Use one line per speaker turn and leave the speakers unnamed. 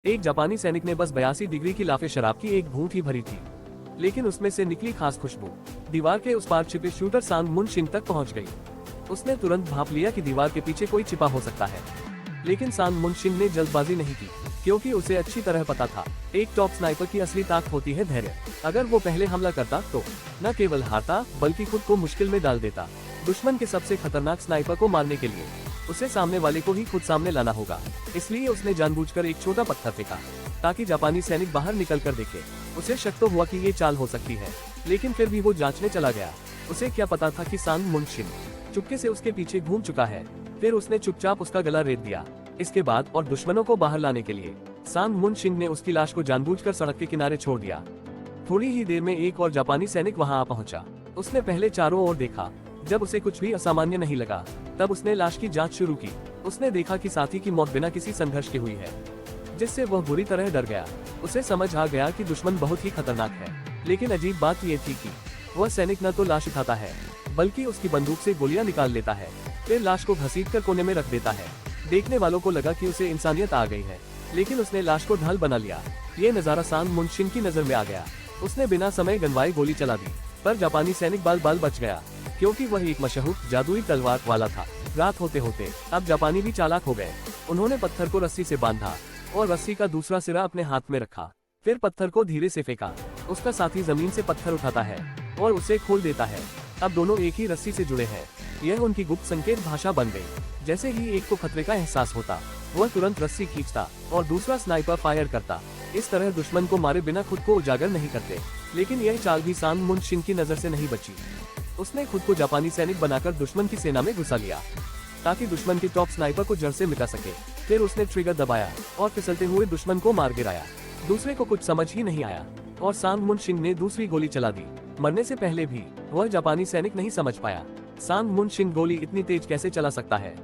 एक जापानी सैनिक ने बस 82 डिग्री की लाफे शराब की एक घूंट ही भरी थी, लेकिन उसमें से निकली खास खुशबू दीवार के उस पार छिपे शूटर सांग मुन शिन तक पहुंच गई। उसने तुरंत भाप लिया कि दीवार के पीछे कोई छिपा हो सकता है, लेकिन सांग मुन शिन ने जल्दबाजी नहीं की, क्योंकि उसे अच्छी तरह पता था एक टॉप स्नाइपर की असली ताकत होती है धैर्य। अगर वो पहले हमला करता तो न केवल हारता बल्कि खुद को मुश्किल में डाल देता। दुश्मन के सबसे खतरनाक स्नाइपर को मारने के लिए उसे सामने वाले को ही खुद सामने लाना होगा। इसलिए उसने जानबूझकर एक छोटा पत्थर फेंका ताकि जापानी सैनिक बाहर निकल कर देखे। उसे शक तो हुआ कि ये चाल हो सकती है, लेकिन फिर भी वो जांचने चला गया। उसे क्या पता था कि सांग मुन शिन चुपके से उसके पीछे घूम चुका है। फिर उसने चुपचाप उसका गला रेत दिया। इसके बाद और दुश्मनों को बाहर लाने के लिए सांग मुन शिन ने उसकी लाश को जानबूझकर सड़क के किनारे छोड़ दिया। थोड़ी ही देर में एक और जापानी सैनिक वहां आ पहुंचा। उसने पहले चारों ओर देखा। जब उसे कुछ भी असामान्य नहीं लगा, तब उसने लाश की जांच शुरू की। उसने देखा कि साथी की मौत बिना किसी संघर्ष के हुई है, जिससे वह बुरी तरह डर गया। उसे समझ आ गया कि दुश्मन बहुत ही खतरनाक है। लेकिन अजीब बात यह थी कि वह सैनिक न तो लाश उठाता है, बल्कि उसकी बंदूक से गोलियां निकाल लेता है, फिर लाश को घसीटकर कोने में रख देता है। देखने वालों को लगा कि उसे इंसानियत आ गई है, लेकिन उसने लाश को ढाल बना लिया। ये नजारा सांग मुन शिन की नजर में आ गया। उसने बिना समय गंवाए गोली चला दी, पर जापानी सैनिक बाल बच गया, क्योंकि वह एक मशहूर जादुई तलवार वाला था। रात होते होते अब जापानी भी चालाक हो गए। उन्होंने पत्थर को रस्सी से बांधा और रस्सी का दूसरा सिरा अपने हाथ में रखा। फिर पत्थर को धीरे से फेंका। उसका साथी जमीन से पत्थर उठाता है और उसे खोल देता है। अब दोनों एक ही रस्सी से जुड़े हैं। यह उनकी गुप्त संकेत भाषा बन गई। जैसे ही एक को खतरे का एहसास होता, वह तुरंत रस्सी खींचता और दूसरा स्नाइपर फायर करता। इस तरह दुश्मन को मारे बिना खुद को उजागर नहीं करते। लेकिन यह चाल भी सांग मुन शिन की नजर से नहीं बची। उसने खुद को जापानी सैनिक बनाकर दुश्मन की सेना में घुसा लिया, ताकि दुश्मन के टॉप स्नाइपर को जड़ से मिटा सके। फिर उसने ट्रिगर दबाया और फिसलते हुए दुश्मन को मार गिराया। दूसरे को कुछ समझ ही नहीं आया और सांग मुन शिन ने दूसरी गोली चला दी। मरने से पहले भी वह जापानी सैनिक नहीं समझ पाया सांग मुन शिन गोली इतनी तेज कैसे चला सकता है।